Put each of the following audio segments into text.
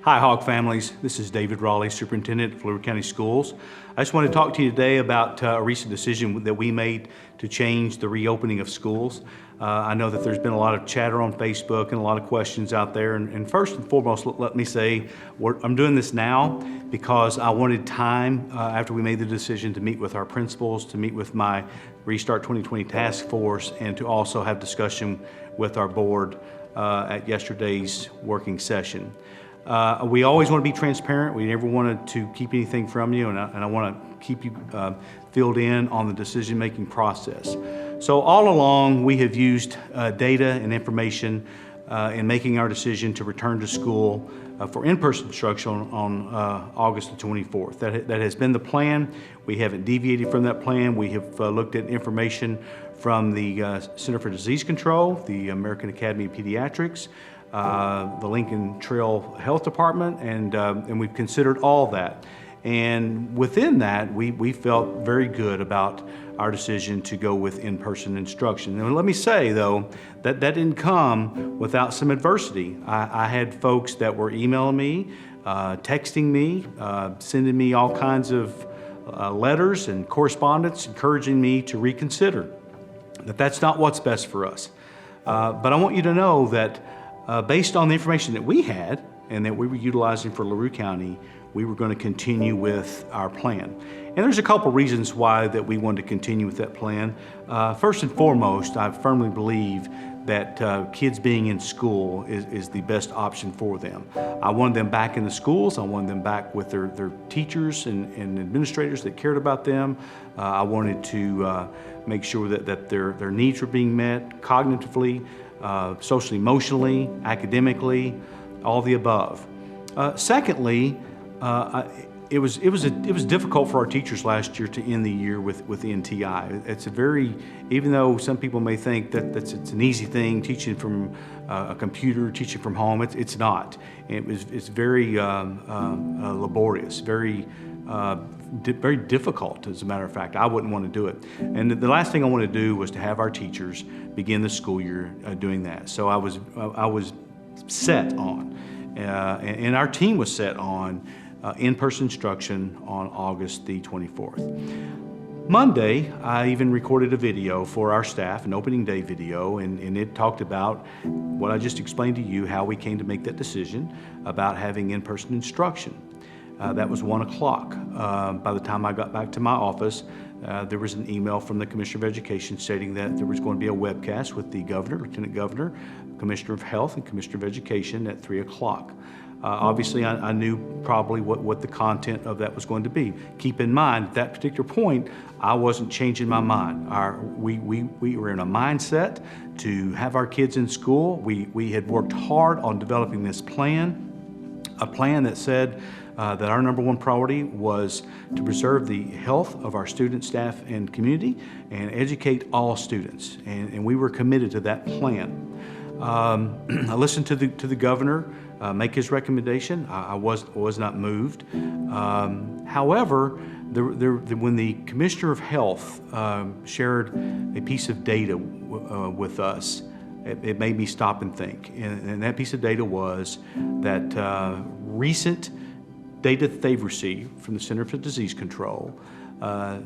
Hi, Hog families. This is David Raleigh, Superintendent of LaRue County Schools. I just want to talk to you today about a recent decision that we made to change the reopening of schools. I know that there's been a lot of chatter on Facebook and a lot of questions out there. And first and foremost, let me say, I'm doing this now because I wanted time after we made the decision to meet with our principals, to meet with my Restart 2020 task force, and to also have discussion with our board at yesterday's working session. We always want to be transparent. We never wanted to keep anything from you, and I want to keep you filled in on the decision-making process. So all along, we have used data and information in making our decision to return to school for in-person instruction on August the 24th. That has been the plan. We haven't deviated from that plan. We have looked at information from the Center for Disease Control, the American Academy of Pediatrics, the Lincoln Trail Health Department, and we've considered all that. And within that, we felt very good about our decision to go with in-person instruction. And let me say, though, that didn't come without some adversity. I had folks that were emailing me, texting me, sending me all kinds of letters and correspondence encouraging me to reconsider, that's not what's best for us. But I want you to know that based on the information that we had and that we were utilizing for LaRue County, we were going to continue with our plan. And there's a couple reasons why that we wanted to continue with that plan. First and foremost, I firmly believe that kids being in school is the best option for them. I wanted them back in the schools. I wanted them back with their teachers and administrators that cared about them. I wanted to make sure that their needs were being met cognitively, socially, emotionally, academically, all the above. Secondly, it was difficult for our teachers last year to end the year with NTI. It's a very, even though some people may think that it's an easy thing, teaching from a computer, teaching from home, it's not. It's very laborious, very difficult, as a matter of fact. I wouldn't want to do it. And the last thing I wanted to do was to have our teachers begin the school year doing that. So I was set on, and our team was set on in-person instruction on August the 24th. Monday, I even recorded a video for our staff, an opening day video, and it talked about what I just explained to you, how we came to make that decision about having in-person instruction. That was 1 o'clock. By the time I got back to my office, there was an email from the Commissioner of Education stating that there was going to be a webcast with the Governor, Lieutenant Governor, Commissioner of Health, and Commissioner of Education at 3 o'clock. Obviously, I knew probably what the content of that was going to be. Keep in mind, at that particular point, I wasn't changing my mind. We were in a mindset to have our kids in school. We had worked hard on developing this plan, a plan that said that our number one priority was to preserve the health of our student, staff, and community and educate all students. And we were committed to that plan. I listened to the governor make his recommendation. I was not moved. However, when the Commissioner of Health shared a piece of data with us, it made me stop and think. And that piece of data was that recent data that they've received from the Center for Disease Control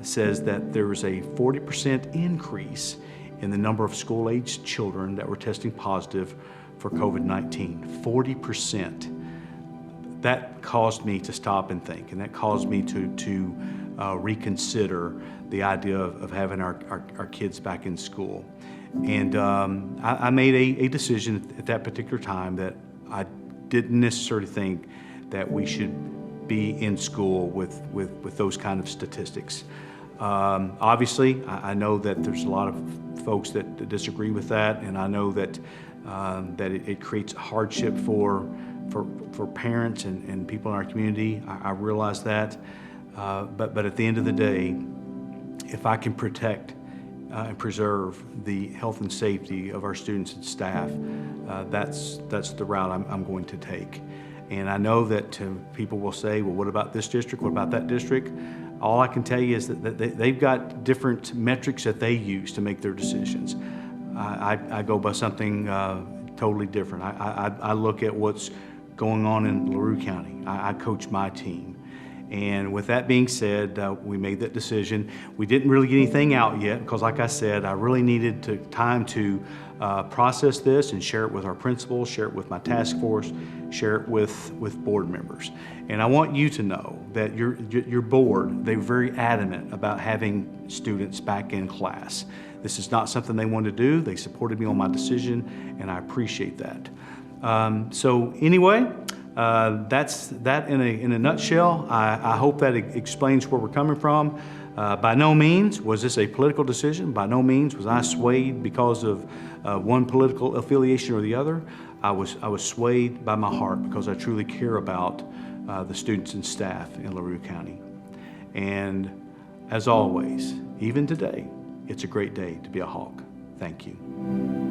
says that there was a 40% increase in the number of school-aged children that were testing positive for COVID-19, 40%. That caused me to stop and think, and that caused me to reconsider the idea of having our kids back in school. And I made a decision at that particular time that I didn't necessarily think that we should be in school with those kind of statistics. Obviously, I know that there's a lot of folks that disagree with that, and I know that it creates hardship for parents and people in our community. I realize that, but at the end of the day, if I can protect and preserve the health and safety of our students and staff, that's the route I'm going to take. And I know that people will say, well, what about this district? What about that district? All I can tell you is that they've got different metrics that they use to make their decisions. I go by something totally different. I look at what's going on in LaRue County. I coach my team. And with that being said, we made that decision. We didn't really get anything out yet because, like I said, I really needed time to process this and share it with our principals, share it with my task force, share it with board members. And I want you to know that your board, they're very adamant about having students back in class. This is not something they wanted to do. They supported me on my decision, and I appreciate that. So anyway, that's that in a nutshell. I hope that explains where we're coming from. By no means was this a political decision. By no means was I swayed because of one political affiliation or the other. I was swayed by my heart because I truly care about the students and staff in LaRue County. And as always, even today, it's a great day to be a Hawk. Thank you.